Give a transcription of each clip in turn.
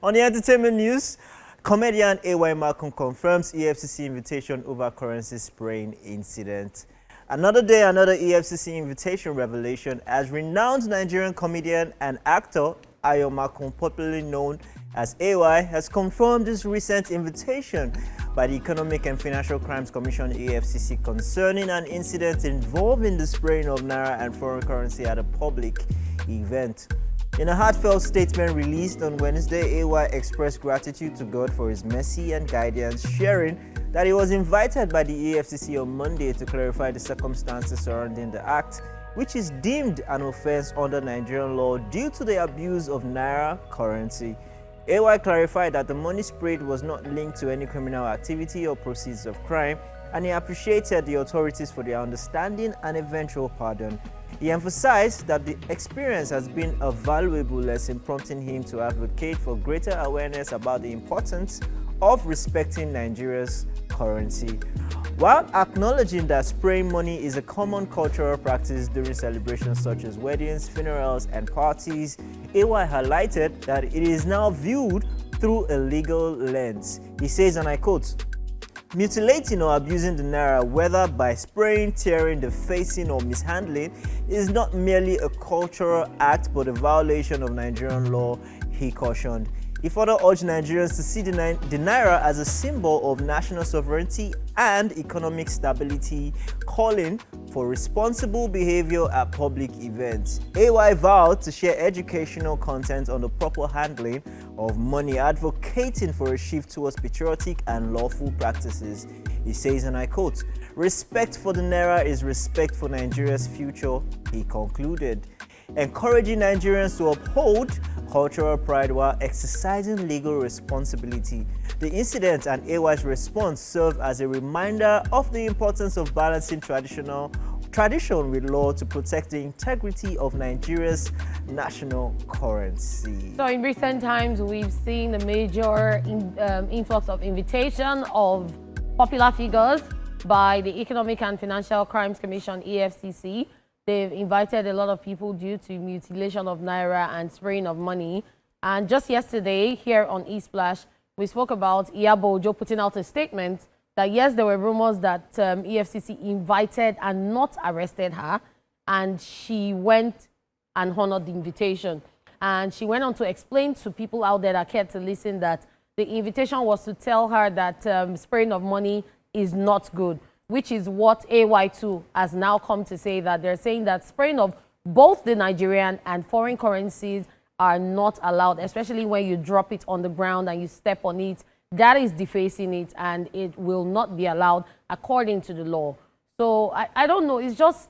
On the entertainment news, comedian AY Malcolm confirms EFCC invitation over currency spraying incident. Another day, another EFCC invitation revelation as renowned Nigerian comedian and actor Ayo Malcolm, popularly known as AY, has confirmed his recent invitation by the Economic and Financial Crimes Commission EFCC concerning an incident involving the spraying of naira and foreign currency at a public event. In a heartfelt statement released on Wednesday, AY expressed gratitude to God for his mercy and guidance, sharing that he was invited by the EFCC on Monday to clarify the circumstances surrounding the act, which is deemed an offense under Nigerian law due to the abuse of naira currency. AY clarified that the money sprayed was not linked to any criminal activity or proceeds of crime, and he appreciated the authorities for their understanding and eventual pardon. He emphasized that the experience has been a valuable lesson, prompting him to advocate for greater awareness about the importance of respecting Nigeria's currency. While acknowledging that spraying money is a common cultural practice during celebrations such as weddings, funerals, and parties, AY highlighted that it is now viewed through a legal lens. He says, and I quote, "Mutilating or abusing the naira, whether by spraying, tearing, defacing, or mishandling, is not merely a cultural act but a violation of Nigerian law," he cautioned. He further urged Nigerians to see the naira as a symbol of national sovereignty and economic stability, calling for responsible behavior at public events. AY vowed to share educational content on the proper handling of money, advocating for a shift towards patriotic and lawful practices. He says, and I quote, "Respect for the naira is respect for Nigeria's future," he concluded, encouraging Nigerians to uphold cultural pride while exercising legal responsibility. The incident and AY's response serve as a reminder of the importance of balancing tradition with law to protect the integrity of Nigeria's national currency. So in recent times, we've seen a major influx of invitation of popular figures by the Economic and Financial Crimes Commission, EFCC. They've invited a lot of people due to mutilation of naira and spraying of money. And just yesterday, here on ESplash, we spoke about Iyabo putting out a statement that yes, there were rumors that EFCC invited and not arrested her, and she went and honored the invitation. And she went on to explain to people out there that cared to listen that the invitation was to tell her that spraying of money is not good, which is what AY2 has now come to say, that they're saying that spraying of both the Nigerian and foreign currencies are not allowed, especially when you drop it on the ground and you step on it. That is defacing it, and it will not be allowed according to the law. So I don't know, it's just,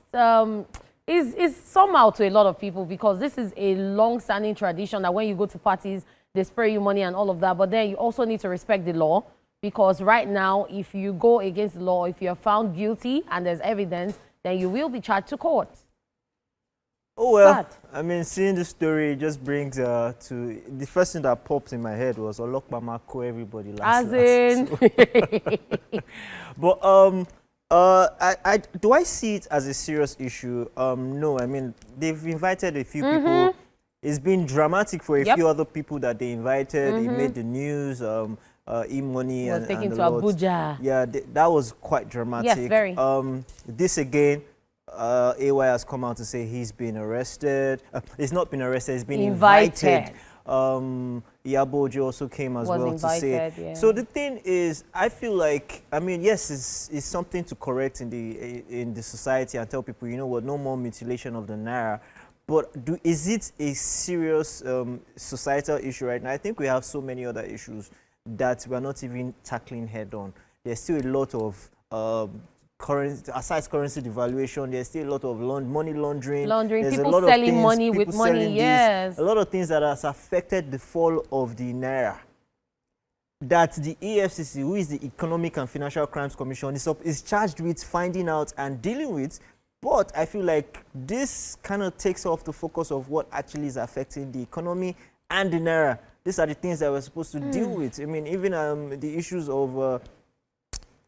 it's somehow to a lot of people, because this is a long-standing tradition that when you go to parties, they spray you money and all of that, but then you also need to respect the law. Because right now, if you go against the law, if you're found guilty and there's evidence, then you will be charged to court. Oh, well, Sad. I mean, seeing this story just brings to the first thing that popped in my head was Olokbamako, everybody last. As in. But do I see it as a serious issue? No, I mean, they've invited a few people. It's been dramatic for a few other people that they invited. It made the news. E-money was and taken the to Abuja. Yeah, that was quite dramatic. Yes, very. This again, AY has come out to say he's been arrested. He's not been arrested, he's been invited. Iyabo also came as well to say. Yeah. So the thing is, I feel like, I mean, yes, it's something to correct in the society and tell people, you know what, no more mutilation of the naira. But is it a serious societal issue right now? I think we have so many other issues that we're not even tackling head on. There's still a lot of aside currency devaluation, there's still a lot of money laundering. There's people a lot selling of things, money with money, yes. A lot of things that has affected the fall of the naira. That the EFCC, who is the Economic and Financial Crimes Commission, is charged with finding out and dealing with. But I feel like this kind of takes off the focus of what actually is affecting the economy and the naira. These are the things that we're supposed to deal with. I mean, even the issues of,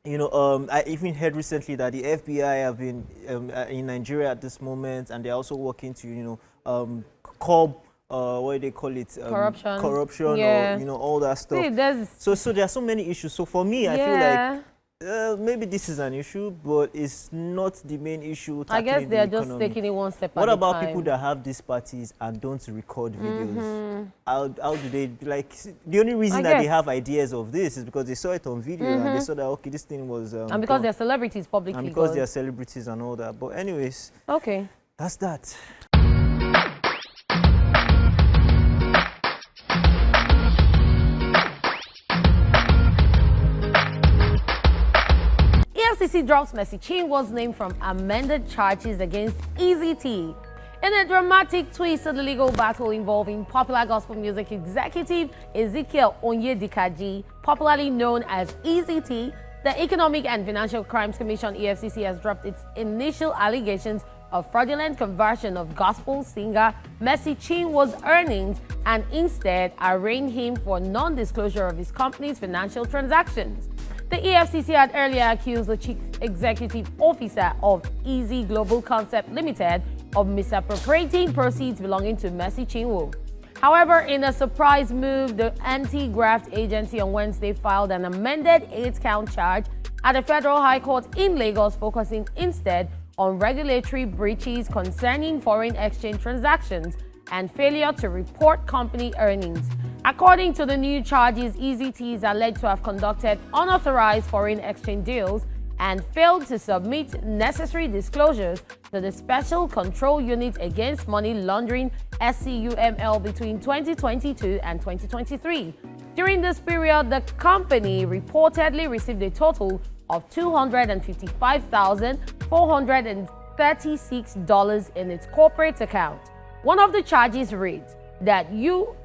I even heard recently that the FBI have been in Nigeria at this moment, and they're also working to, curb what do they call it? Corruption, or all that stuff. See, so there are so many issues. So for me, I feel like maybe this is an issue, but it's not the main issue. I guess they're just taking it one step at a time. What about people that have these parties and don't record videos? How do they, like, the only reason that they have ideas of this is because they saw it on video and they saw that, okay, this thing was... and because they're celebrities, public figures. And because they're celebrities and all that. But anyways, okay, that's that. EFCC drops Mercy Chinwo's name from amended charges against EZT. In a dramatic twist to the legal battle involving popular gospel music executive Ezekiel Daji, popularly known as EZT, the Economic and Financial Crimes Commission (EFCC) has dropped its initial allegations of fraudulent conversion of gospel singer Mercy Chinwo's earnings and instead arraigned him for non-disclosure of his company's financial transactions. The EFCC had earlier accused the chief executive officer of Easy Global Concept Limited of misappropriating proceeds belonging to Mercy Chinwo. However, in a surprise move, the anti-graft agency on Wednesday filed an amended 8-count charge at the Federal High Court in Lagos, focusing instead on regulatory breaches concerning foreign exchange transactions and failure to report company earnings. According to the new charges, EZT is alleged to have conducted unauthorized foreign exchange deals and failed to submit necessary disclosures to the Special Control Unit Against Money Laundering (SCUML) between 2022 and 2023. During this period, the company reportedly received a total of $255,436 in its corporate account. One of the charges reads that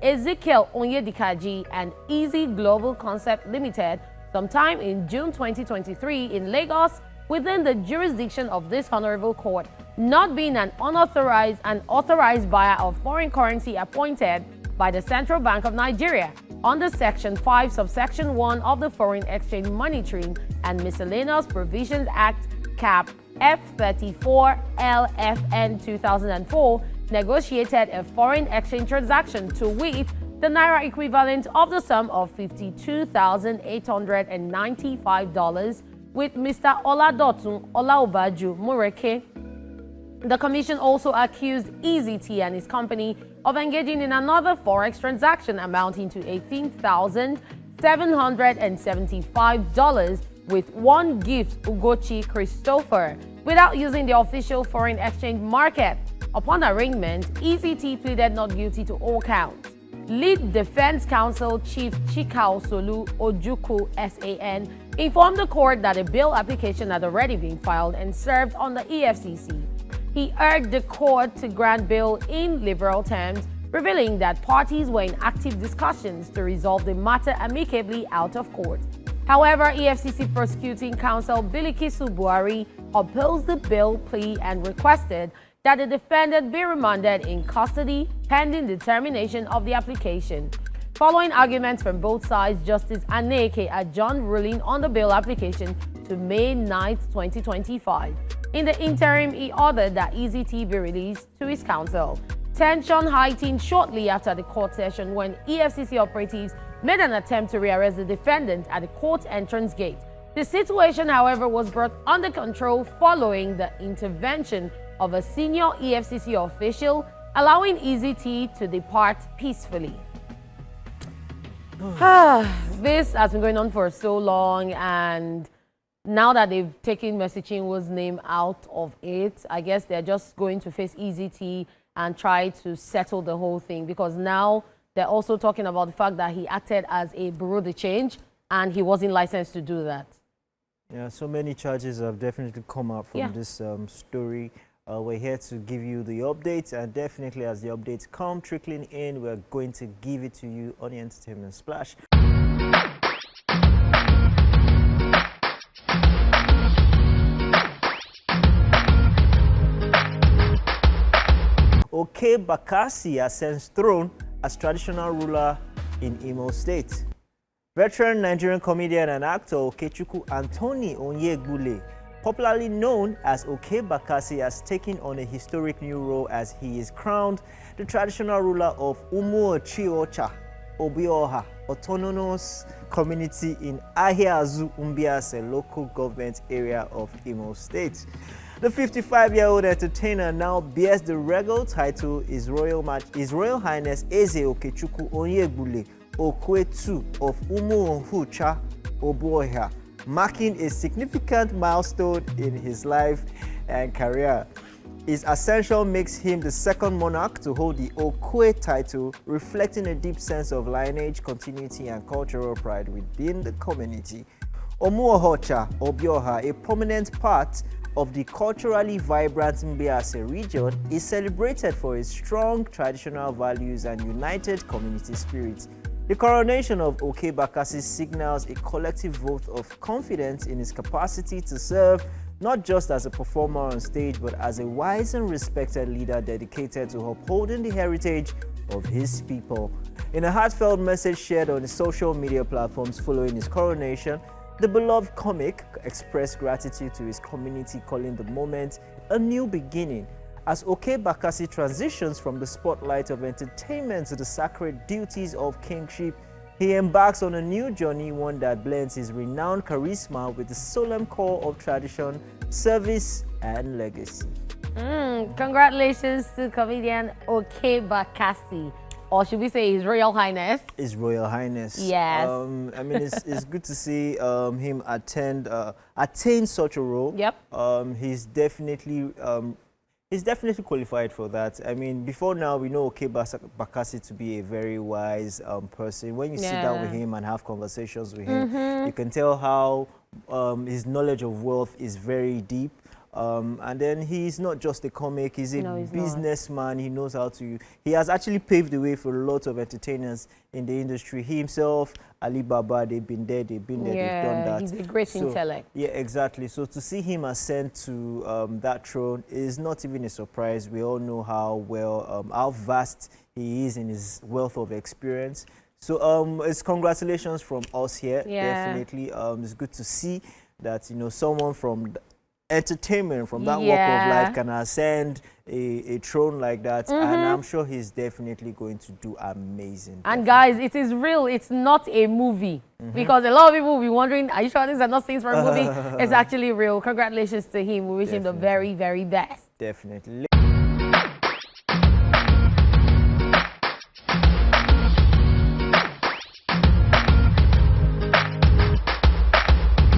Ezekiel Daji and Easy Global Concept Limited sometime in June 2023 in Lagos within the jurisdiction of this honorable court, not being an authorized buyer of foreign currency appointed by the Central Bank of Nigeria under Section 5, Subsection 1 of the Foreign Exchange Monitoring and Miscellaneous Provisions Act, Cap F34 LFN 2004, negotiated a foreign exchange transaction to wit the naira equivalent of the sum of $52,895 with Mr. Oladotun Olaobaju Mureke. The commission also accused EZT and his company of engaging in another forex transaction amounting to $18,775 with one gift Ugochi Christopher without using the official foreign exchange market. Upon arraignment, EZT pleaded not guilty to all counts. Lead Defense Counsel Chief Chikao Solu Ojuku SAN informed the court that a bail application had already been filed and served on the EFCC. He urged the court to grant bail in liberal terms, revealing that parties were in active discussions to resolve the matter amicably out of court. However, EFCC prosecuting counsel Bilikisu Buhari opposed the bail plea and requested that the defendant be remanded in custody pending determination of the application. Following arguments from both sides, Justice Aneke adjourned ruling on the bail application to May 9, 2025. In the interim, he ordered that EZT be released to his counsel. Tension heightened shortly after the court session when EFCC operatives made an attempt to rearrest the defendant at the court entrance gate. The situation, however, was brought under control following the intervention of a senior EFCC official, allowing EZT to depart peacefully. This has been going on for so long, and now that they've taken Mercy Chinwo's name out of it, I guess they're just going to face EZT and try to settle the whole thing, because now they're also talking about the fact that he acted as a bureau de change and he wasn't licensed to do that. Yeah, so many charges have definitely come out from this story. We're here to give you the updates, and definitely as the updates come trickling in, we're going to give it to you on the Entertainment Splash. Kachi Bakasi ascends throne as traditional ruler in Imo State. Veteran Nigerian comedian and actor Okechukwu Anthony Onyegbule popularly known as Kachi Bakasi, has taken on a historic new role as he is crowned the traditional ruler of Umuochiocha Obioha Autonomous Community in Ahiazu Umbiase local government area of Imo State. The 55-year-old entertainer now bears the regal title His Royal Highness Eze Okechukwu Onyegbule Okwetu of Umuohucha Obuoha, marking a significant milestone in his life and career. His ascension makes him the second monarch to hold the Okwe title, reflecting a deep sense of lineage, continuity, and cultural pride within the community. Umuohucha Obioha, a prominent part of the culturally vibrant Mbiase region, is celebrated for its strong traditional values and united community spirit. The coronation of Kachi Bakasi signals a collective vote of confidence in his capacity to serve not just as a performer on stage, but as a wise and respected leader dedicated to upholding the heritage of his people. In a heartfelt message shared on his social media platforms following his coronation, the beloved comic expressed gratitude to his community, calling the moment a new beginning. As Kachi Bakasi transitions from the spotlight of entertainment to the sacred duties of kingship, he embarks on a new journey, one that blends his renowned charisma with the solemn core of tradition, service, and legacy. Congratulations to comedian Kachi Bakasi. Or should we say His Royal Highness? His Royal Highness. Yes. I mean, it's good to see him attain such a role. Yep. He's definitely qualified for that. I mean, before now, we know Kachi Bakasi to be a very wise person. When you sit down with him and have conversations with him, you can tell how his knowledge of wealth is very deep. And then he's not just a comic, he's a businessman. He knows how to, he has actually paved the way for a lot of entertainers in the industry. He himself, Alibaba, they've been there, they've done that. He's a great intellect. Yeah, exactly. So to see him ascend to that throne is not even a surprise. We all know how vast he is in his wealth of experience. So it's congratulations from us here, definitely. It's good to see that, someone from entertainment, from that walk of life, can ascend a throne like that, and I'm sure he's definitely going to do amazing. And guys, it is real, it's not a movie, because a lot of people will be wondering, are you sure these are not scenes from a movie? It's actually real. Congratulations to him. We wish him the very, very best. Definitely.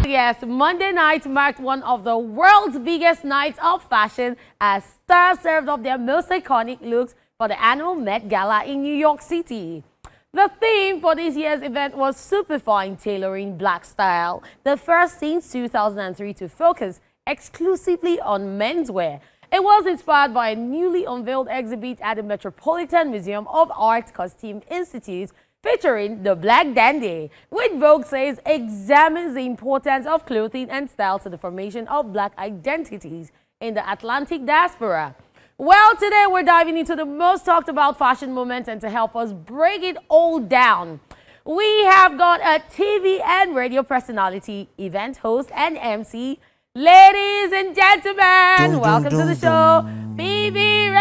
Yes, Monday night marked one of the world's biggest nights of fashion as stars served up their most iconic looks for the annual Met Gala in New York City. The theme for this year's event was superfine tailoring black style, the first since 2003 to focus exclusively on menswear. It was inspired by a newly unveiled exhibit at the Metropolitan Museum of Art Costume Institute, featuring the Black Dandy, which Vogue says examines the importance of clothing and style to the formation of black identities in the Atlantic diaspora. Well, today we're diving into the most talked about fashion moments, and to help us break it all down, we have got a TV and radio personality, event host, and MC. Ladies and gentlemen, welcome to the show, Bibi Ray!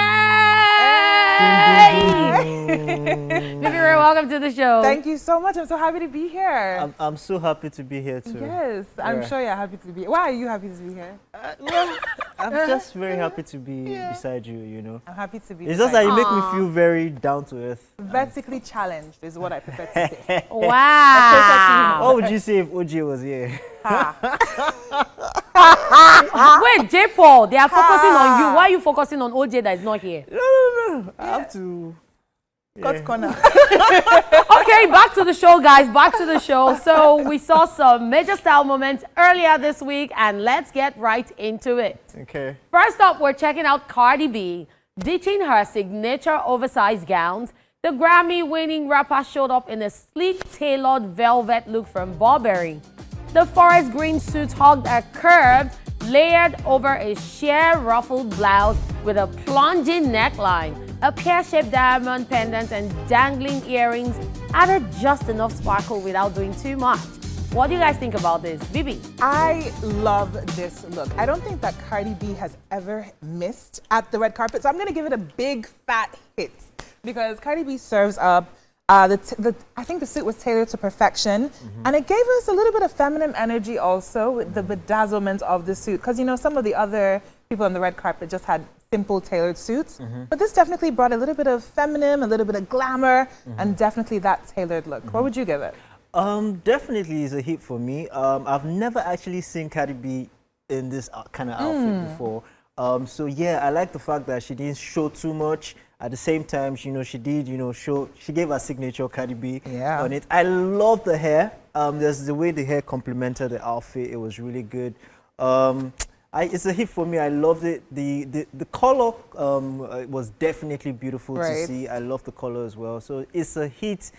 Bibi Ray, welcome to the show. Thank you so much. I'm so happy to be here. I'm so happy to be here too. Yes, I'm sure you're happy to be here. Why are you happy to be here? Well, I'm just very happy to be beside you, I'm happy to be It's just that you make me feel very down to earth. vertically challenged is what I prefer to say. Wow. What would you say if OJ was here? Wait, J. Paul, they are focusing on you. Why are you focusing on OJ that is not here? No. I have to... Cut corner. Okay, back to the show, guys. Back to the show. So we saw some major style moments earlier this week, and let's get right into it. Okay. First up, we're checking out Cardi B ditching her signature oversized gowns. The Grammy-winning rapper showed up in a sleek, tailored velvet look from Burberry. The forest green suit hugged a curved, layered over a sheer ruffled blouse with a plunging neckline. A pear-shaped diamond pendant and dangling earrings added just enough sparkle without doing too much. What do you guys think about this? Bibi? I love this look. I don't think that Cardi B has ever missed at the red carpet, so I'm gonna give it a big fat hit because Cardi B serves up. I think the suit was tailored to perfection, and it gave us a little bit of feminine energy also with the bedazzlement of the suit. Because you know some of the other people on the red carpet just had simple tailored suits, but this definitely brought a little bit of feminine, a little bit of glamour, and definitely that tailored look. What would you give it? Definitely is a hit for me. I've never actually seen Cardi B in this kind of outfit before. So yeah, I like the fact that she didn't show too much. At the same time, she did, she gave her signature Cardi B on it. I love the hair. There's the way the hair complemented the outfit. It was really good. It's a hit for me. I loved it. The color was definitely beautiful to see. I love the color as well. So it's a hit.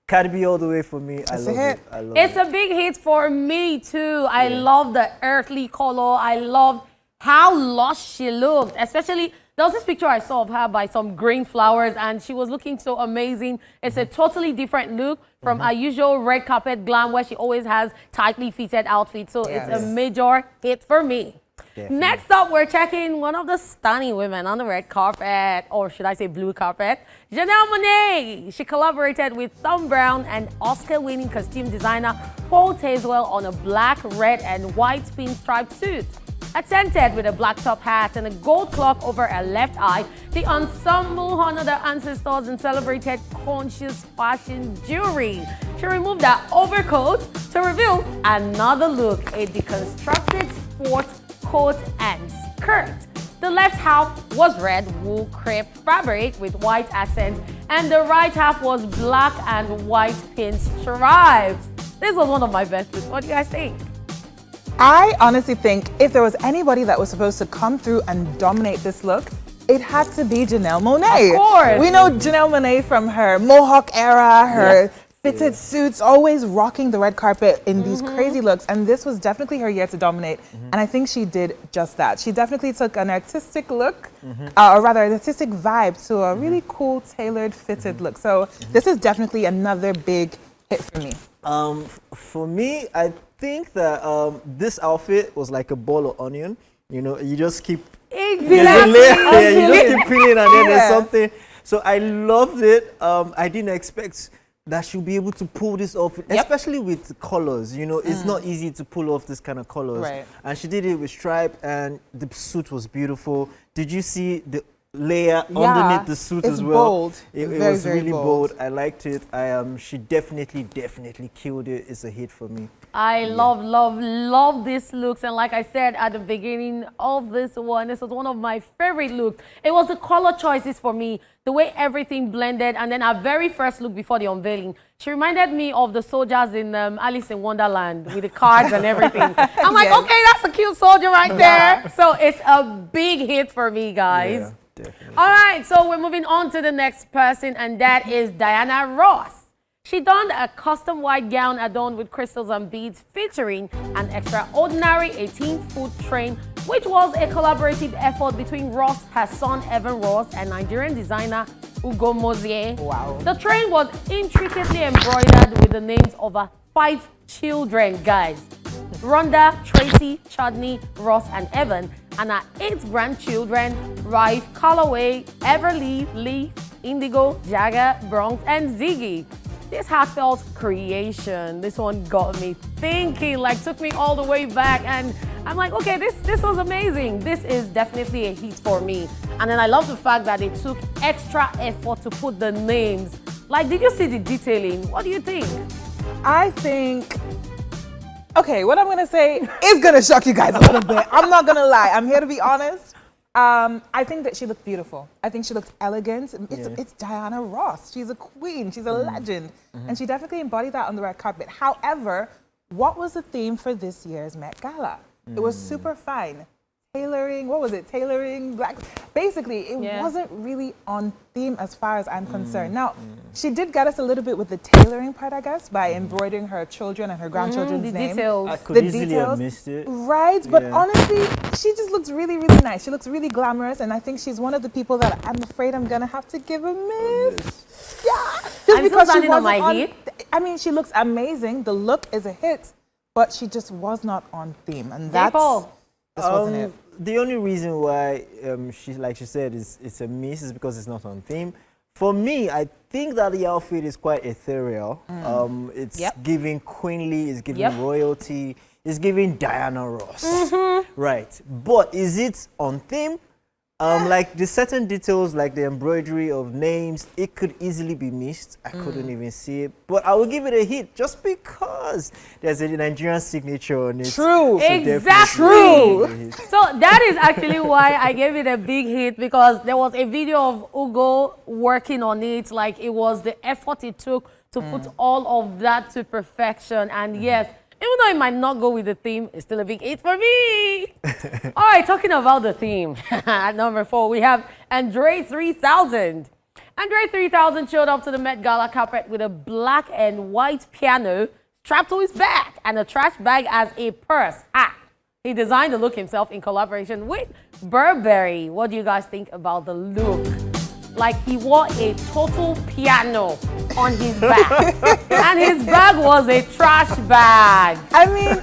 Cardi B all the way for me. I love it. It's a big hit for me too. I love the earthly color. I love how lush she looked, especially there was this picture I saw of her by some green flowers and she was looking so amazing. It's a totally different look from her usual red carpet glam where she always has tightly fitted outfits. So it's a major hit for me. Definitely. Next up, we're checking one of the stunning women on the red carpet, or should I say blue carpet, Janelle Monet. She collaborated with Thom Browne and Oscar-winning costume designer Paul Tazewell on a black, red, and white pinstripe suit. Accented with a black top hat and a gold clock over her left eye, the ensemble honored their ancestors and celebrated conscious fashion jewelry. She removed her overcoat to reveal another look, a deconstructed sport coat and skirt. The left half was red wool crepe fabric with white accents, and the right half was black and white pinstripes. This was one of my best looks. What do you guys think? I honestly think if there was anybody that was supposed to come through and dominate this look, it had to be Janelle Monet. Of course. We know Janelle Monet from her Mohawk era, her fitted suits, always rocking the red carpet in these crazy looks. And this was definitely her year to dominate. And I think she did just that. She definitely took an artistic look, or rather an artistic vibe to a really cool, tailored, fitted look. So this is definitely another big hit for me. For me, I think that this outfit was like a ball of onion. You just keep you just keep peeling and then there's something. So I loved it. I didn't expect that she'll be able to pull this off, especially with colors. It's not easy to pull off this kind of colors. Right. And she did it with stripe, and the suit was beautiful. Did you see the layer underneath the suit as well? Bold. It was really bold. I liked it. She definitely killed it. It's a hit for me. I love these looks, and like I said at the beginning of this was one of my favorite looks. It was the color choices for me, the way everything blended, and then our very first look before the unveiling. She reminded me of the soldiers in Alice in Wonderland with the cards and everything. I'm like, okay, that's a cute soldier right there. So it's a big hit for me, guys. Yeah. Definitely. All right, so we're moving on to the next person, and that is Diana Ross. She donned a custom white gown adorned with crystals and beads featuring an extraordinary 18-foot train, which was a collaborative effort between Ross, her son Evan Ross, and Nigerian designer Ugo Mozier. Wow. The train was intricately embroidered with the names of her 5 children, guys. Rhonda, Tracy, Chudney, Ross, and Evan, and our 8 grandchildren, Rife, Calloway, Everly, Leaf, Indigo, Jagger, Bronx, and Ziggy. This heartfelt creation, this one got me thinking, took me all the way back, and I'm like, okay, this was amazing. This is definitely a hit for me. And then I love the fact that they took extra effort to put the names. Did you see the detailing? What do you think? I think, okay, what I'm gonna say is gonna shock you guys a little bit. I'm not gonna lie, I'm here to be honest. I think that she looked beautiful. I think she looked elegant. It's Diana Ross. She's a queen. She's a legend. And she definitely embodied that on the red carpet. However, what was the theme for this year's Met Gala? It was super fine. Tailoring, what was it? Tailoring, black. Basically, it wasn't really on theme as far as I'm concerned. Now, she did get us a little bit with the tailoring part, I guess, by embroidering her children and her grandchildren's names. Details. I could easily have missed it. Right, but honestly, she just looks really, really nice. She looks really glamorous, and I think she's one of the people that I'm afraid I'm gonna have to give a miss. Yeah, just I'm because still she standing on wasn't my heat. I mean, she looks amazing. The look is a hit. but she just was not on theme, and that's Paul. this wasn't it. The only reason why she said, it's a miss is because it's not on theme. For me, I think that the outfit is quite ethereal. It's giving queenly, it's giving royalty, it's giving Diana Ross. Right. But is it on theme? Like the certain details, like the embroidery of names, it could easily be missed. I couldn't even see it. But I will give it a hit just because there's a Nigerian signature on it. True. So Exactly. True. So that is actually why I gave it a big hit, because there was a video of Ugo working on it. Like, it was the effort it took to put all of that to perfection. And yes, even though it might not go with the theme, it's still a big hit for me. All right, talking about the theme. At number 4, we have Andre 3000. Andre 3000 showed up to the Met Gala carpet with a black and white piano strapped to his back and a trash bag as a purse. He designed the look himself in collaboration with Burberry. What do you guys think about the look? Like, he wore a total piano on his back. And his bag was a trash bag. I mean,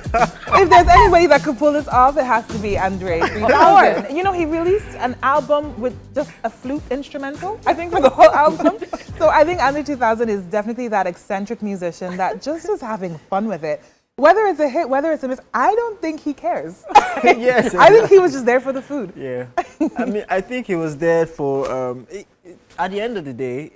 if there's anybody that could pull this off, it has to be Andre 3000. You know, he released an album with just a flute instrumental, I think, for the whole album. So I think Andre 2000 is definitely that eccentric musician that just is having fun with it. Whether it's a hit, whether it's a miss, I don't think he cares. Yes. I think he was just there for the food. Yeah. I mean, I think he was there for, at the end of the day,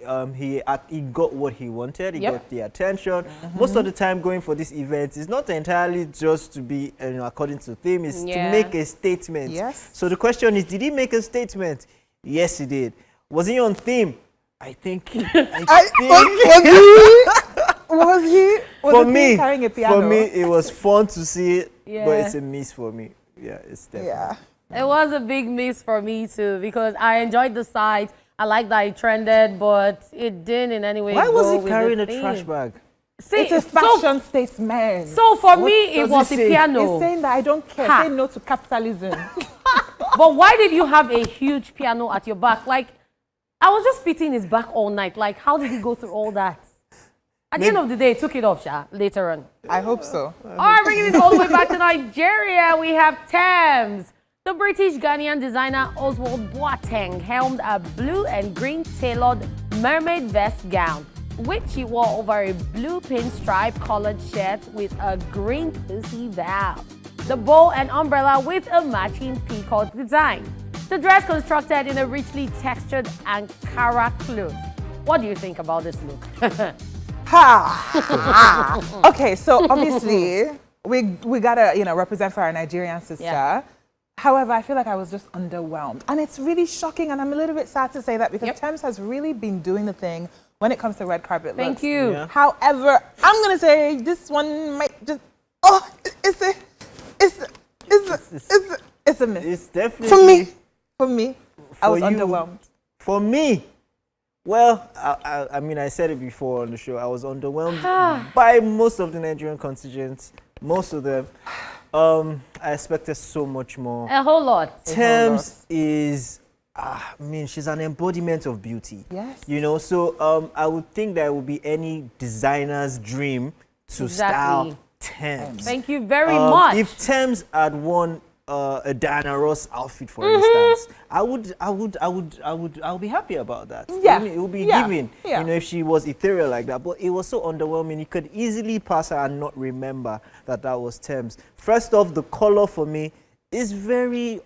he got what he wanted. He got the attention. Most of the time going for this event is not entirely just to be, according to theme, it's to make a statement. Yes. So the question is, did he make a statement? Yes, he did. Was he on theme? I think. Was he? For me, carrying a piano? for me, it was fun to see it, but it's a miss for me. Yeah, it's definitely. It was a big miss for me too, because I enjoyed the site. I like that it trended, but it didn't in any way. Why was he with carrying the a theme. trash bag? See, It's a fashion statement. So for What me, it does was he a say? piano. He's saying that I don't care. Ha. Say no to capitalism. But why did you have a huge piano at your back? Like, I was just beating his back all night. Like, how did he go through all that? At the end of the day, he took it off, later on. I hope so. All right, bringing it all the way back to Nigeria, we have Tams. The British-Ghanaian designer Oswald Boateng helmed a blue and green tailored mermaid vest gown, which she wore over a blue pinstripe collared shirt with a green pussy valve. The bow and umbrella with a matching peacock design. The dress constructed in a richly textured Ankara cloth. What do you think about this look? Okay, so obviously we gotta represent for our Nigerian sister. Yeah. However, I feel like I was just underwhelmed, and it's really shocking, and I'm a little bit sad to say that because Tams has really been doing the thing when it comes to red carpet looks. Thank you. Yeah. However, I'm gonna say this one might just it's a miss. It's definitely For me, I was underwhelmed. For me, well, I mean, I said it before on the show. I was underwhelmed by most of the Nigerian contingents. Most of them. I expected so much more. A whole lot. Tams is, I mean, she's an embodiment of beauty. Yes. You know, so I would think that it would be any designer's dream to style Tams. Thank you very much. If Tams had won a Diana Ross outfit, for instance, I would be happy about that. Yeah. It would be Yeah. giving, Yeah. if she was ethereal like that. But it was so underwhelming. You could easily pass her and not remember that was Tams. First off, the color for me is very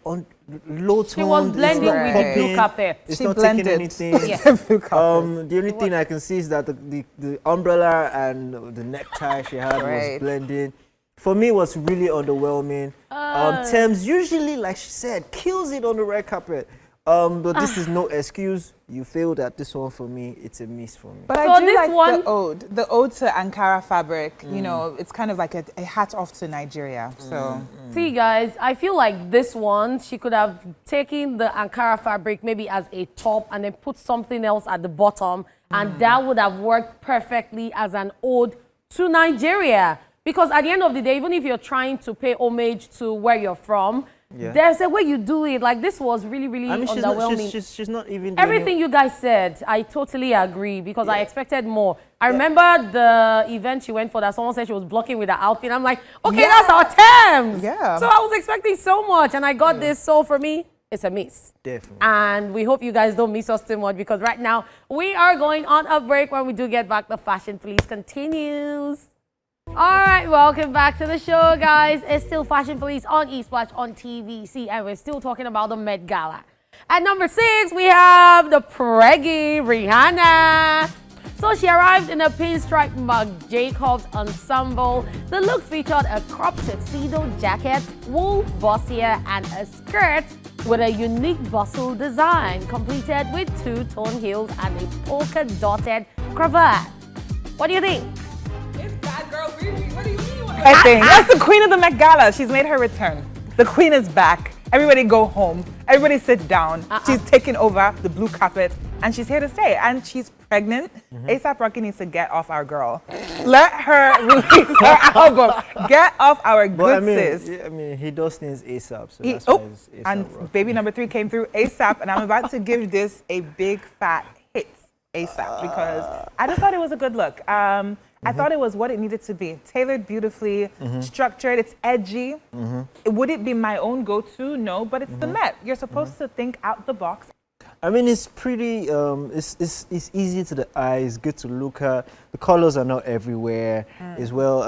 low tone. She was blending with the blue carpet. It's She not blended. taking anything. Yes. The only thing I can see is that the umbrella and the necktie she had was blending. For me, it was really underwhelming. Tams usually, like she said, kills it on the red carpet. But this is no excuse. You failed at this one for me. It's a miss for me. But So I do this like one- the ode to Ankara fabric. You know, it's kind of like a hat off to Nigeria. So See, guys, I feel like this one, she could have taken the Ankara fabric maybe as a top and then put something else at the bottom, and that would have worked perfectly as an ode to Nigeria. Because at the end of the day, even if you're trying to pay homage to where you're from, Yeah. There's a way you do it. Like this was really, really I mean, underwhelming. she's not even doing Everything you guys said, I totally agree because I expected more. I remember the event she went for that someone said she was blocking with her outfit. I'm like, okay, that's our Tams. Yeah. So I was expecting so much and I got this. So for me, it's a miss. Definitely. And we hope you guys don't miss us too much because right now we are going on a break. When we do get back, the Fashion Police continues. All right, welcome back to the show, guys. It's still Fashion Police on ESplash on TVC, and we're still talking about the Met Gala. At number 6, we have the preggy Rihanna. So she arrived in a pinstripe Marc Jacobs ensemble. The look featured a crop tuxedo jacket, wool bustier, and a skirt with a unique bustle design, completed with 2-tone heels and a polka-dotted cravat. What do you think? What do you mean? I think that's the queen of the Met Gala. She's made her return. The queen is back. Everybody go home. Everybody sit down. She's taking over the blue carpet and she's here to stay. And she's pregnant. A$AP Rocky needs to get off our girl. Let her release her album. Get off our good sis. I mean, he does things ASAP. So that's why it's A$AP and Rocky. baby number 3 came through ASAP, and I'm about to give this a big fat hit ASAP because I just thought it was a good look. I thought it was what it needed to be. Tailored beautifully, structured, it's edgy. Would it be my own go-to? No, but it's the Met. You're supposed to think out the box. I mean, it's pretty, it's easy to the eye, it's good to look at. The colors are not everywhere. It's well,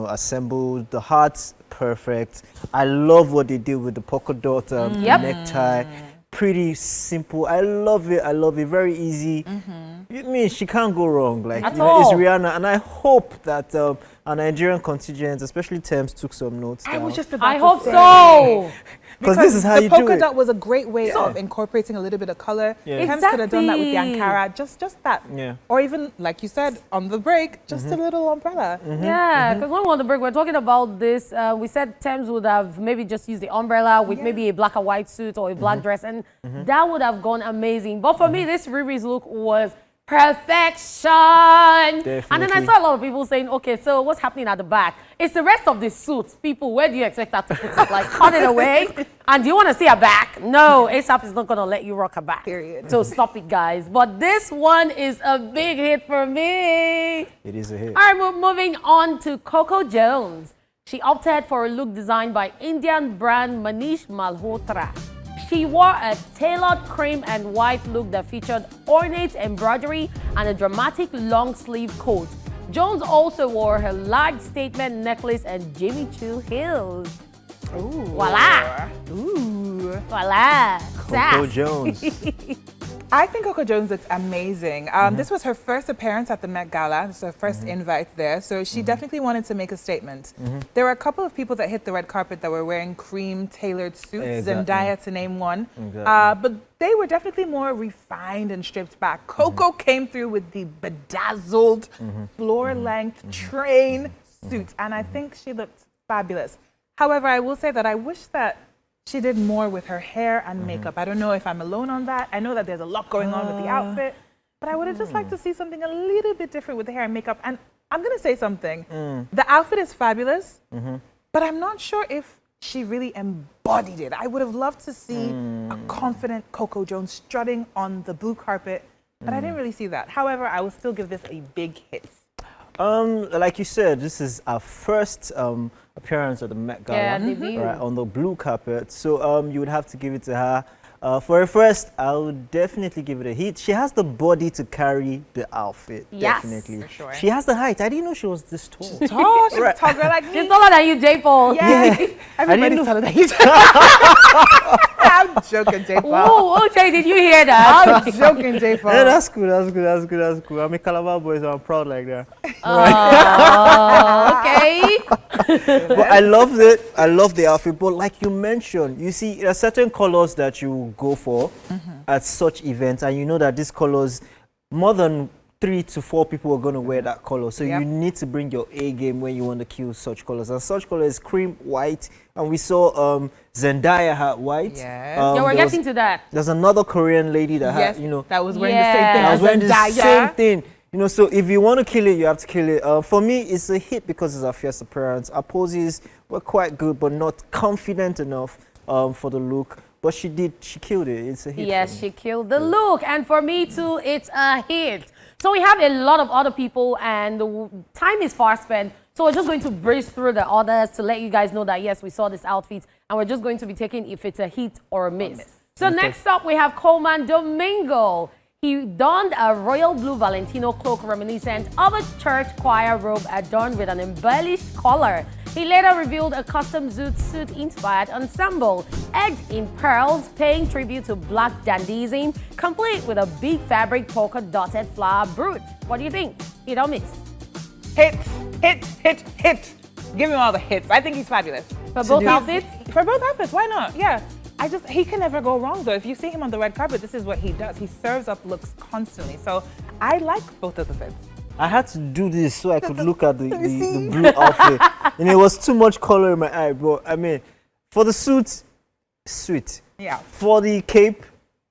assembled. The heart's perfect. I love what they did with the polka dot necktie. Pretty simple. I love it. Very easy. I mean, she can't go wrong. Like, At it's all. Rihanna, and I hope that our Nigerian contingent, especially Tams, took some notes down. I was just about I to hope say. so. Because this is how you the do polka it. dot was a great way of incorporating a little bit of color. Yeah. Tams could have done that with the Exactly. Ankara, just that. Yeah. Or even, like you said, on the break, just a little umbrella. Yeah, because when we were on the break, we we're talking about this. We said Tams would have maybe just used the umbrella with maybe a black and white suit or a black dress, and that would have gone amazing. But for me, this Riri's look was perfection. And then I Definitely. saw a lot of people saying, okay, so what's happening at the back? It's the rest of the suit. People, where do you expect her to put it? Like, cut it away? And do you want to see her back? No, A$AP is not going to let you rock her back. Period. So stop it, guys. But this one is a big hit for me. It is a hit. All right, we're moving on to Coco Jones. She opted for a look designed by Indian brand Manish Malhotra. She wore a tailored cream and white look that featured ornate embroidery and a dramatic long sleeve coat. Jones also wore her large statement necklace and Jimmy Choo heels. Ooh. Voila! Ooh. Voila! Coco Sass. Jones. I think Coco Jones looks amazing. This was her first appearance at the Met Gala. This is her first invite there. So she definitely wanted to make a statement. There were a couple of people that hit the red carpet that were wearing cream tailored suits, Exactly. Zenaia to name one. Exactly. But they were definitely more refined and stripped back. Coco came through with the bedazzled, floor-length train suit. And I think she looked fabulous. However, I will say that I wish that she did more with her hair and makeup. I don't know if I'm alone on that. I know that there's a lot going on with the outfit, but I would have just liked to see something a little bit different with the hair and makeup. And I'm going to say something. The outfit is fabulous, but I'm not sure if she really embodied it. I would have loved to see a confident Coco Jones strutting on the blue carpet, but I didn't really see that. However, I will still give this a big hit. Like you said, this is our first appearance at the Met Gala, Yeah, debut. right, on the blue carpet. So you would have to give it to her. For a first, I would definitely give it a hit. She has the body to carry the outfit. Yes, definitely. for sure. She has the height. I didn't know she was this tall. Oh, she's a tall girl like me. She's taller than you, J-Paul. Yeah. Yeah. Everybody's taller than you. I'm joking, J-Paul. Oh, OJ, did you hear that? I'm joking, J-Paul. Yeah, that's cool. That's cool. I'm a Calabar boy, so I'm proud like that. Okay. But I loved it. I love the outfit. But like you mentioned, you see, there are certain colors that you go for at such events, and you know that these colors, more than 3 to 4 people are going to wear that color. So Yep. you need to bring your A game when you want to kill such colors. And such color is cream white. And we saw Zendaya had white. Yes. Yeah, we're there was- getting to that. There's another Korean lady that Yes, had, you know, that was wearing Yeah. the same thing I as was wearing the Zendaya. same thing. You know, so if you want to kill it, you have to kill it. For me, it's a hit because it's our first appearance. Our poses were quite good, but not confident enough for the look. But she killed it. It's a hit. Yes, she killed the look. And for me too, it's a hit. So we have a lot of other people and the time is far spent. So we're just going to breeze through the others to let you guys know that yes, we saw this outfit and we're just going to be taking if it's a hit or a miss. So next up we have Coleman Domingo. He donned a royal blue Valentino cloak reminiscent of a church choir robe adorned with an embellished collar. He later revealed a custom zoot suit-inspired ensemble, edged in pearls, paying tribute to Black dandyism, complete with a big fabric polka-dotted flower brooch. What do you think? Hit or miss? Hit, hit, hit, hit. Give him all the hits. I think he's fabulous. For both outfits? For both outfits, why not? Yeah. He can never go wrong though. If you see him on the red carpet, this is what he does. He serves up looks constantly. So I like both of the fits. I had to do this so I could look at the blue outfit. And it was too much color in my eye, but I mean, for the suit, sweet. Yeah. For the cape,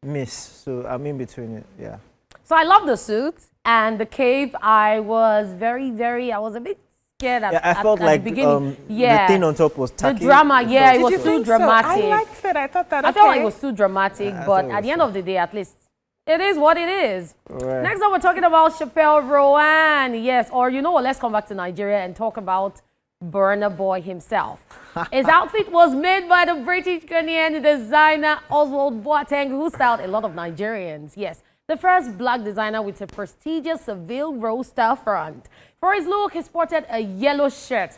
miss. So I'm in between it, yeah. So I love the suit and the cape. I was a bit scared I felt like the beginning. the thing on top was tacky. The drama, yeah, it was Did you too think so? dramatic. I liked it. I thought that, okay. I felt like it was too dramatic, but it at the was end of the day, at least, it is what it is. Right. Next up, we're talking about Chappelle Rowan. Yes, or you know what, let's come back to Nigeria and talk about Burna Boy himself. His outfit was made by the British Ghanaian designer Oswald Boateng, who styled a lot of Nigerians. Yes, the first black designer with a prestigious Seville roster front. For his look, he sported a yellow shirt,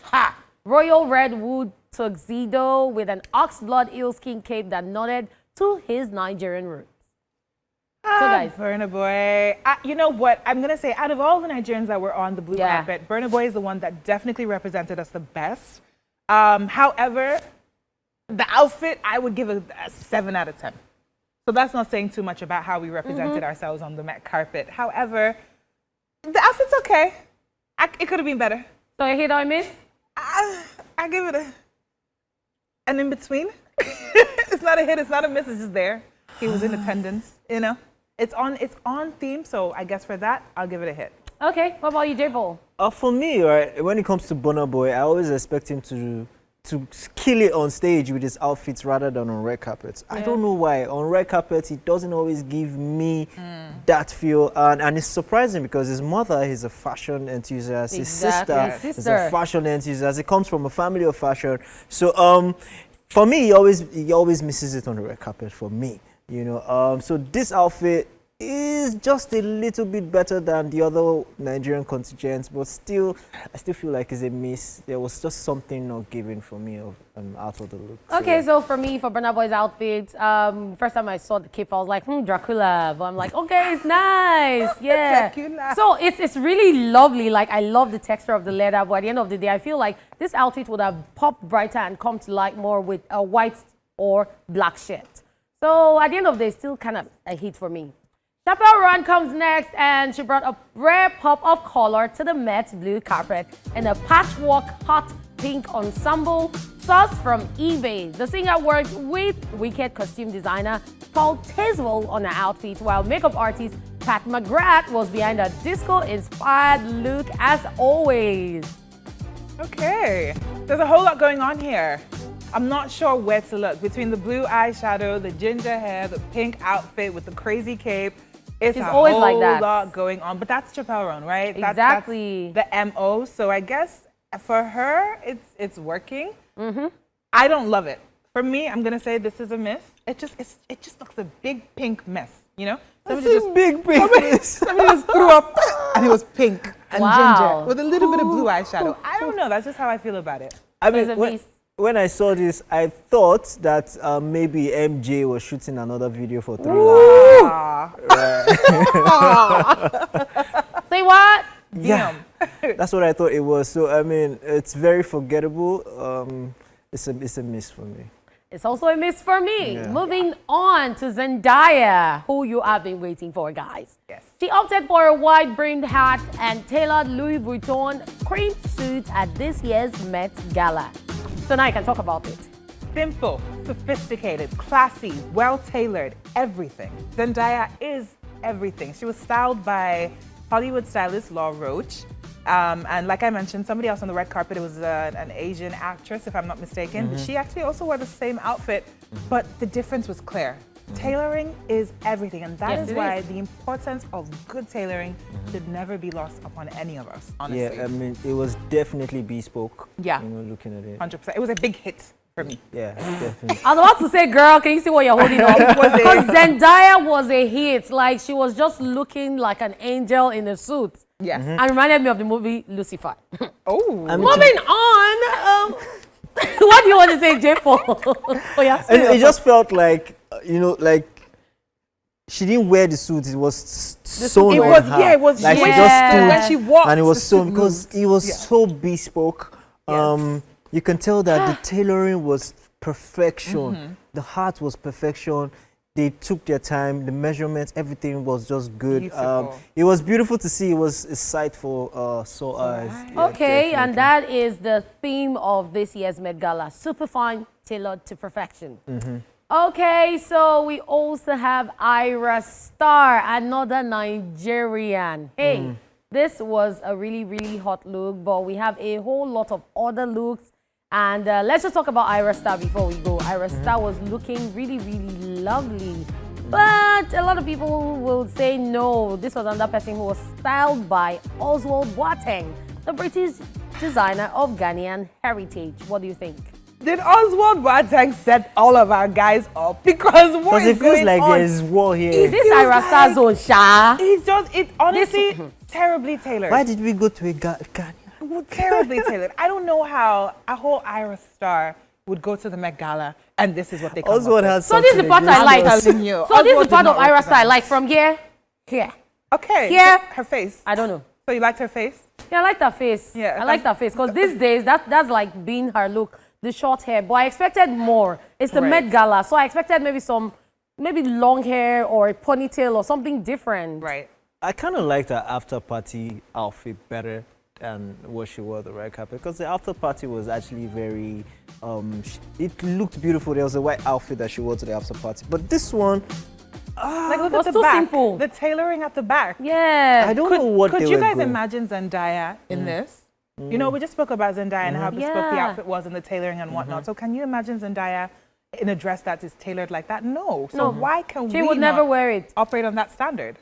royal red wood tuxedo with an oxblood eelskin cape that nodded to his Nigerian roots. So guys, Burna Boy. You know what? I'm going to say out of all the Nigerians that were on the blue carpet, Burna Boy is the one that definitely represented us the best. However, the outfit, I would give a 7 out of 10. So that's not saying too much about how we represented ourselves on the Met carpet. However, the outfit's okay. It could have been better. so a hit or a miss? I give it an in-between. It's not a hit, it's not a miss, it's just there. He was in attendance, you know. It's on theme, so I guess for that, I'll give it a hit. Okay, what about you, J-Paul? For me, right, when it comes to Burna Boy, I always expect him to kill it on stage with his outfits rather than on red carpets. I don't know why. On red carpets, he doesn't always give me that feel. And it's surprising because his mother is a fashion enthusiast. Exactly. His sister is a fashion enthusiast. He comes from a family of fashion. So for me, he always misses it on the red carpet for me. You know, so this outfit is just a little bit better than the other Nigerian contingents, but still, I still feel like it's a miss. There was just something not given for me out of the look. Okay, so for me, for Burna Boy's outfit, first time I saw the cape, I was like, Dracula. But I'm like, okay, it's nice, yeah. Dracula. So it's really lovely. Like, I love the texture of the leather, but at the end of the day, I feel like this outfit would have popped brighter and come to light more with a white or black shirt. So at the end of the day, still kind of a hit for me. Chappelle Rowan comes next, and she brought a rare pop of color to the Met blue carpet in a patchwork hot pink ensemble sourced from eBay. The singer worked with Wicked costume designer Paul Tazewell on her outfit, while makeup artist Pat McGrath was behind a disco-inspired look as always. Okay, there's a whole lot going on here. I'm not sure where to look. Between the blue eyeshadow, the ginger hair, the pink outfit with the crazy cape, it's always a like whole that. lot going on. But that's Chappelle Rowan, right? Exactly. That's the MO. So I guess for her, it's working. I don't love it. For me, I'm gonna say this is a miss. It just looks a big pink mess. You know, Somebody just threw up, and it was pink and Wow. ginger with a little bit of blue eyeshadow. I don't know. That's just how I feel about it. I It's a mean, miss. when I saw this, I thought that maybe MJ was shooting another video for Thriller. Aw. Say what? Yeah, that's what I thought it was. So I mean, it's very forgettable. It's a miss for me. It's also a miss for me. Yeah. Moving on to Zendaya, who you have been waiting for, guys. Yes. She opted for a wide-brimmed hat and tailored Louis Vuitton cream suit at this year's Met Gala. So now you can talk about it. Simple, sophisticated, classy, well-tailored, everything. Zendaya is everything. She was styled by Hollywood stylist Law Roach. And like I mentioned, somebody else on the red carpet, it was an Asian actress, if I'm not mistaken. But she actually also wore the same outfit, but the difference was clear. Tailoring is everything, and that is why the importance of good tailoring should never be lost upon any of us, honestly. Yeah, I mean, it was definitely bespoke. Yeah. You know, looking at it. 100%. It was a big hit for me. Yeah, definitely. I was about to say, girl, can you see what you're holding up? Because Zendaya was a hit. Like, she was just looking like an angel in a suit. Yes. And reminded me of the movie Lucifer. Oh. Moving on. What do you want to say, J-Paul? Oh, yeah. And it just felt like, you know, like she didn't wear the suit. It was sewn it on was, her. yeah, it was like when she she just stood, stood when she walked, and it was the sewn suit because moved. it was so bespoke. Yes. You can tell that the tailoring was perfection. The heart was perfection. They took their time. The measurements, everything was just good. Beautiful. It was beautiful to see. It was a sight for sore eyes. Yeah, Okay, definitely. and that is the theme of this year's Met Gala. Super fine, tailored to perfection. Okay, so we also have Ira Star, another Nigerian. Hey, this was a really, really hot look, but we have a whole lot of other looks. And let's just talk about Ira Star before we go. Ira Star was looking really, really lovely. But a lot of people will say no. This was another person who was styled by Oswald Boateng, the British designer of Ghanaian heritage. What do you think? Did Oswald Boateng set all of our guys up? Because what is it feels going like on? there's war here. Is this feels Ira Star's like- own Sha? It's just, it honestly, terribly tailored. Why did we go to a Ghana? Terribly tailored. I don't know how a whole Ira Star would go to the Met Gala and this is what they come Oswald up with. has So this is the part I like. I'm telling you, So this is Oswald part did of not Ira represent. Star, like from here, here. Okay. Here. Her face. I don't know. So you liked her face? Yeah, I like that face. Yeah, I like that face because these days that's like being her look, the short hair. But I expected more. It's the Right. Met Gala, so I expected maybe long hair or a ponytail or something different. Right. I kind of liked her after party outfit better than what she wore the red carpet because the after party was actually very, it looked beautiful. There was a white outfit that she wore to the after party, but this one, Like look was at the too back. simple. The tailoring at the back. Yeah. I don't know what Could they you were guys going. imagine Zendaya in this? You know, we just spoke about Zendaya and how bespoke the Yeah. outfit was and the tailoring and whatnot. So can you imagine Zendaya in a dress that is tailored like that? No. So why can She we would never not wear it. operate on that standard?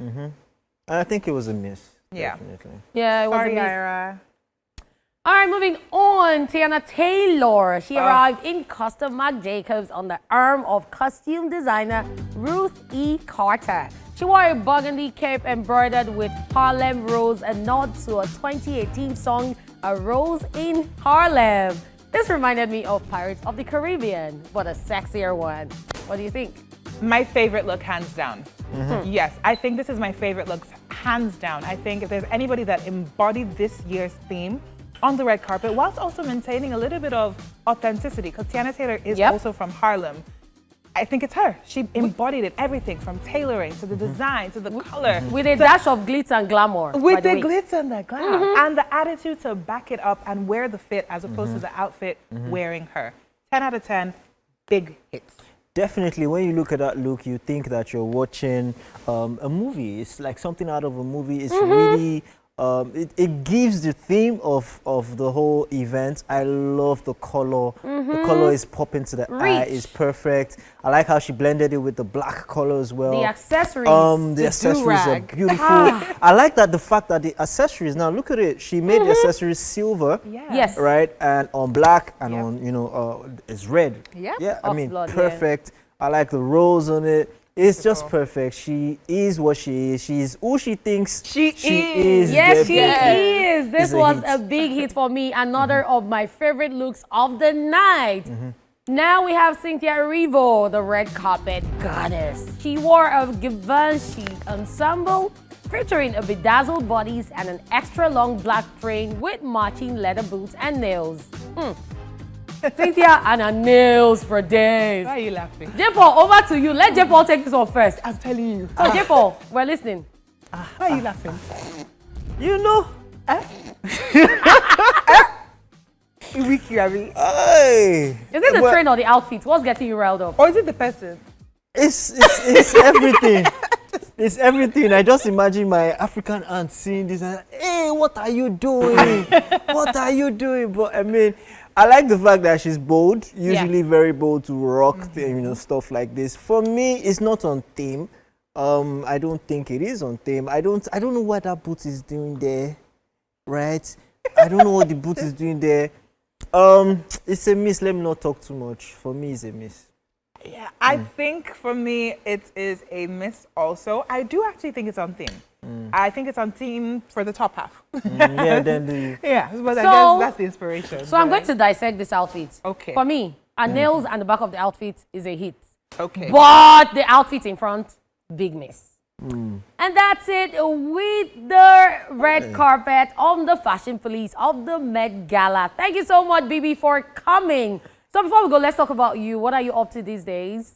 I think it was a miss. Yeah. Definitely. Yeah, it was a Sorry, miss. Ira. All right, moving on. Tiana Taylor. She arrived in custom Marc Jacobs on the arm of costume designer Ruth E. Carter. She wore a burgundy cape embroidered with Harlem Rose, a nod to a 2018 song, A Rose in Harlem. This reminded me of Pirates of the Caribbean, but a sexier one. What do you think? My favorite look, hands down. Yes, I think this is my favorite look, hands down. I think if there's anybody that embodied this year's theme on the red carpet, whilst also maintaining a little bit of authenticity, because Tiana Taylor is also from Harlem, I think it's her. She embodied it, everything from tailoring to the design to the color. With a dash of glitz and glamour. With by the way. glitz and the glam. And the attitude to back it up and wear the fit as opposed to the outfit wearing her. 10 out of 10, big hits. Definitely, when you look at that look, you think that you're watching a movie. It's like something out of a movie. It's really, it gives the theme of the whole event. I love the color. The color is popping to the eye. Rich. It's perfect. I like how she blended it with the black color as well. The accessories. The accessories are do-rag. beautiful. I like that the fact that the accessories, now look at it. She made the accessories silver. Yeah. Yes. Right, and on black and Yep. on it's red. Yep. Yeah, I mean Oxblood, yeah. perfect. I like the rose on it. It's just perfect. She is what she is. She's who she thinks She is. Yes, she definitely. is. This It's a was hit. a big hit for me. Another of my favorite looks of the night. Now we have Cynthia Revo, the red carpet goddess. She wore a Givenchy ensemble featuring a bedazzled bodice and an extra long black train with matching leather boots and nails. Cynthia and her nails for days. Why are you laughing? J-Paul, over to you. Let J-Paul take this one first. I'm telling you. So J-Paul, we're listening. Why are you laughing? You know. Wiki, Abby. Hey. Is it the Well, train or the outfit? What's getting you riled up? Or is it the person? It's everything. It's everything. I just imagine my African aunt seeing this and, hey, what are you doing? What are you doing? But I mean, I like the fact that she's bold, usually very bold to rock, stuff like this. For me, it's not on theme. I don't think it is on theme. I don't know what that boot is doing there, right? I don't know what the boot is doing there. It's a miss. Let me not talk too much. For me, it's a miss. Yeah, I think for me it is a miss also. I do actually think it's on theme. I think it's on theme for the top half. Yeah, then yeah, but I guess that's the inspiration. So I'm going to dissect this outfit. Okay. For me, her nails and the back of the outfit is a hit. Okay. But the outfit in front, big miss. And that's it with the red carpet on the fashion police of the Met Gala. Thank you so much, BB, for coming. So before we go, let's talk about you. What are you up to these days?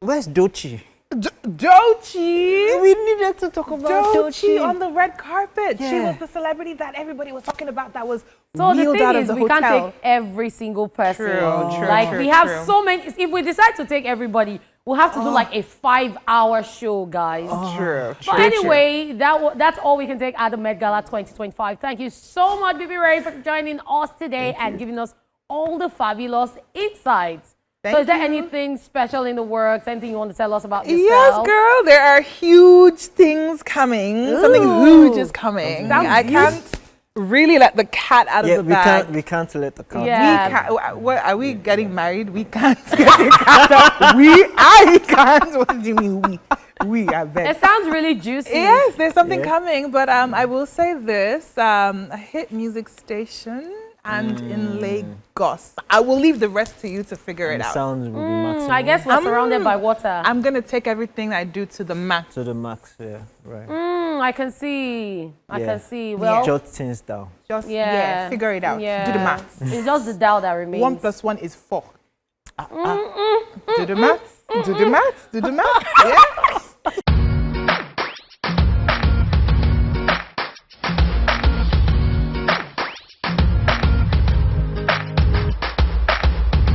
Where's Dochi? Dochi! We needed to talk about Dochi on the red carpet. Yeah. She was the celebrity that everybody was talking about that was So the wheeled thing out of is, the we hotel. can't take every single person. True, we have so many. If we decide to take everybody, we'll have to do like a 5-hour show, guys. True. But anyway, that's all we can take at the Met Gala 2025. Thank you so much, BB Ray, for joining us today and giving us all the fabulous insights. So is there anything special in the works? Anything you want to tell us about yourself? Yes, girl. There are huge things coming. Something huge is coming. I can't really let the cat out of the bag. We can't let the cat. Yeah. Are we getting married? We can't get the cat out. I can't. What do you mean we? I bet. It sounds really juicy. Yes, there's something coming. But I will say this. A hit music station and in Lagos. I will leave the rest to you to figure it out. Sounds will be maximum. I guess we're surrounded by water. I'm going to take everything I do to the max. To the max, yeah, right. I can see. I can see. Well, jot things down. Just Yeah. figure it out. Yeah. Do the maths. It's just the doubt that remains. 1 + 1 is 4. Do the maths. Do the maths. Do the maths. Yeah.